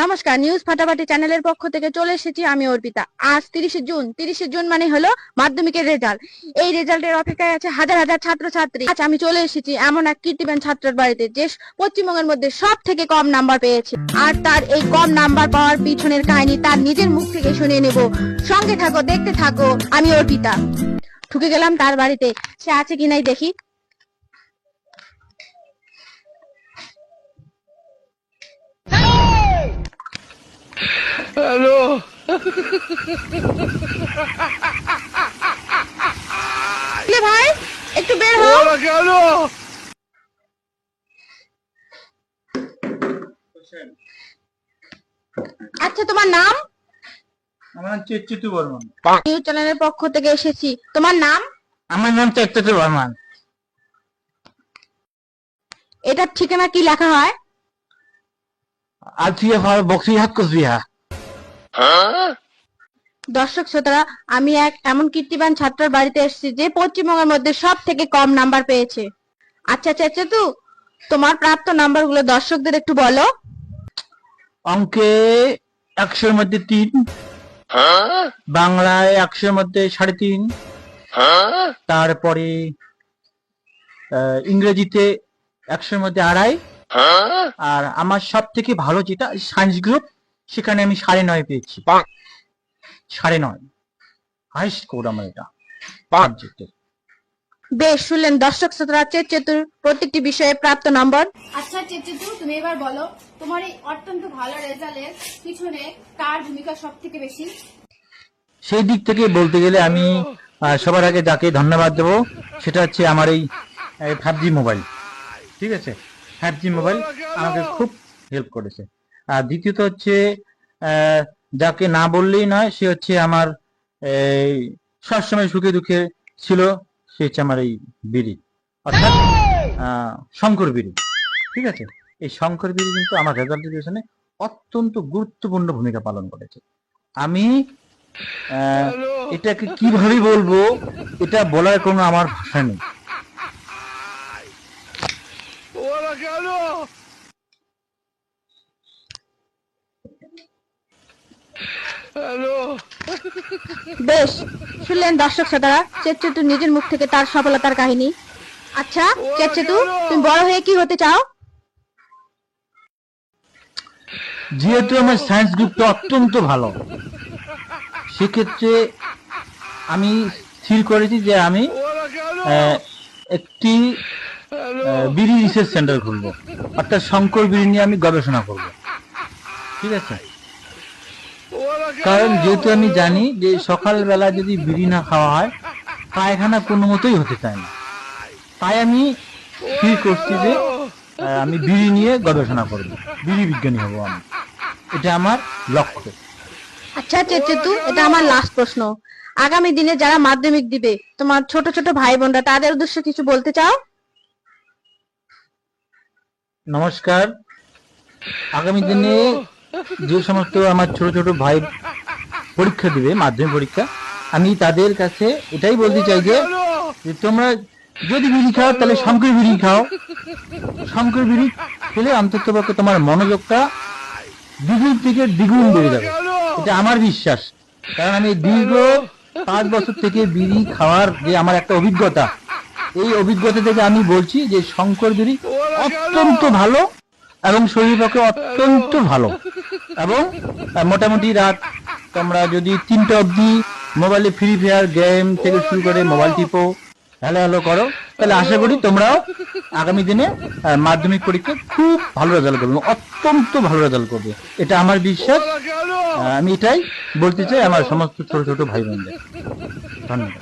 নমস্কার, নিউজ ফাটাফাটি চ্যানেলের পক্ষ থেকে চলে এসেছি আমি অর্পিতা। আজ 30শে জুন মানে হলো মাধ্যমিকের রেজাল্ট। এই রেজাল্টের অপেক্ষায় আছে হাজার হাজার ছাত্রছাত্রী। আজ আমি চলে এসেছি এমন এক কীর্তিমান ছাত্রের বাড়িতে যে পশ্চিমবঙ্গের মধ্যে সব থেকে কম নাম্বার পেয়েছে, আর তার এই কম নাম্বার পাওয়ার পিছনের কাহিনী তার নিজের মুখ থেকে শুনে নেব। সঙ্গে থাকো, দেখতে থাকো। আমি অর্পিতা। ঢুকে গেলাম তার বাড়িতে। সে আছে কিনাই দেখি। হ্যালো। ভাই একটু বের হও। কেন? আচ্ছা, তোমার নাম? আমার চেতু বর্মন। নিউজ চ্যানেলের পক্ষ থেকে এসেছি। তোমার নাম? আমার নাম চেতু বর্মন। এটার ঠিকানা কি লেখা হয়? আলফিয়া ভাই বক্সিহাট কোচবিহার। দর্শক শ্রোতারা, আমি এক এমন কীর্তিবান ছাত্রের বাড়িতে এসেছি যে পশ্চিমবঙ্গের মধ্যে সব থেকে কম নাম্বার পেয়েছে। আচ্ছা চেতু, তোমার প্রাপ্ত নাম্বারগুলো দর্শকদের একটু বলো। অঙ্কে 100-এর মধ্যে 3, বাংলায় 100-এর মধ্যে 3.5, তারপরে ইংরেজিতে 100-এর মধ্যে 2.5, আর আমার সব থেকে ভালো যেটা সায়েন্স গ্রুপ, সেখানে আমি 9.5 পেয়েছি। 9.5 হাইস্ট স্কোর আমার এটা সাবজেক্টে। বেশ, শুনলেন দর্শক শ্রোতারা চেতুর প্রত্যেকটি বিষয়ে প্রাপ্ত নম্বর। আচ্ছা চেতু, তুমি এবার বলো তোমার এই অত্যন্ত ভালো রেজাল্টের পিছনে কার ভূমিকা সব থেকে বেশি? সেই দিক থেকে বলতে গেলে আমি সবার আগে যাকে ধন্যবাদ দেবো সেটা হচ্ছে আমার এই 5G মোবাইল। ঠিক আছে, 5G মোবাইল আমাকে খুব হেল্প করেছে। আর দ্বিতীয়ত হচ্ছে যাকে না বললেই নয়, সে হচ্ছে আমার এই সবসময় সুখে দুঃখে ছিল, সে হচ্ছে আমার এই বিড়ি, অর্থাৎ শঙ্কর বিড়ি। ঠিক আছে, এই শঙ্কর বিড়ি কিন্তু আমার রেজাল্টের পিছনে অত্যন্ত গুরুত্বপূর্ণ ভূমিকা পালন করেছে। আমি এটাকে কিভাবে বলবো, এটা বলার কোনো আমার ভাষা নেই। বেশ, শুনলেন দর্শক শ্রোতারা চেতু নিজের মুখ থেকে তার সফলতার কাহিনী। আচ্ছা চেতু, তুমি বড় হয়ে কি হতে চাও? যেহেতু আমার সায়েন্স গ্রুপটা অত্যন্ত ভালো, সেক্ষেত্রে আমি স্থির করেছি যে আমি একটি বিড়ি রিসার্চ সেন্টার খুলবো, অর্থাৎ শঙ্কর বিড়ি নিয়ে আমি গবেষণা করব। ঠিক আছে, কারণ যেহেতু আমি জানি যে সকালবেলা যদি বিড়ি না খাওয়া হয় পায়খানা কোনো মতোই হতে চায় না, তাই আমি স্থির করছি যে আমি বিড়ি নিয়ে গবেষণা করব, বিড়ি বিজ্ঞানী হব আমি। এটা আমার লক্ষ্য। আচ্ছা চেতু, এটা আমার লাস্ট প্রশ্ন। আগামী দিনে যারা মাধ্যমিক দিবে, তোমার ছোট ছোট ভাই বোনরা, তাদের উদ্দেশ্যে কিছু বলতে চাও? নমস্কার। আগামী দিনে যে সমস্ত আমার ছোট ছোট ভাই পরীক্ষা দিবে, মাধ্যমিক পরীক্ষা, আমি তাদের কাছে এটাই বলতে চাই যে তোমরা যদি বিড়ি খাও তাহলে শঙ্কর বিড়ি খাও। শঙ্কর বিড়ি খেলে অন্তত পক্ষে তোমার মনোযোগটা দ্বিগুণ থেকে দ্বিগুণ বেড়ে যাবে, এটা আমার বিশ্বাস। কারণ আমি দীর্ঘ 5 বছর থেকে বিড়ি খাওয়ার যে আমার একটা অভিজ্ঞতা, এই অভিজ্ঞতা থেকে আমি বলছি যে শঙ্কর বিড়ি অত্যন্ত ভালো এবং শরীরের পক্ষে অত্যন্ত ভালো। এবং মোটামুটি রাত তোমরা যদি 3টা অবধি মোবাইলে ফ্রি ফায়ার গেম থেকে শুরু করে মোবাইল টিপো, হ্যালো হ্যালো করো, তাহলে আশা করি তোমরাও আগামী দিনে মাধ্যমিক পরীক্ষায় খুব ভালো রেজাল্ট করবে, অত্যন্ত ভালো রেজাল্ট করবে, এটা আমার বিশ্বাস। আমি এটাই বলতে চাই আমার সমস্ত ছোট ছোট ভাই বোনদের। ধন্যবাদ।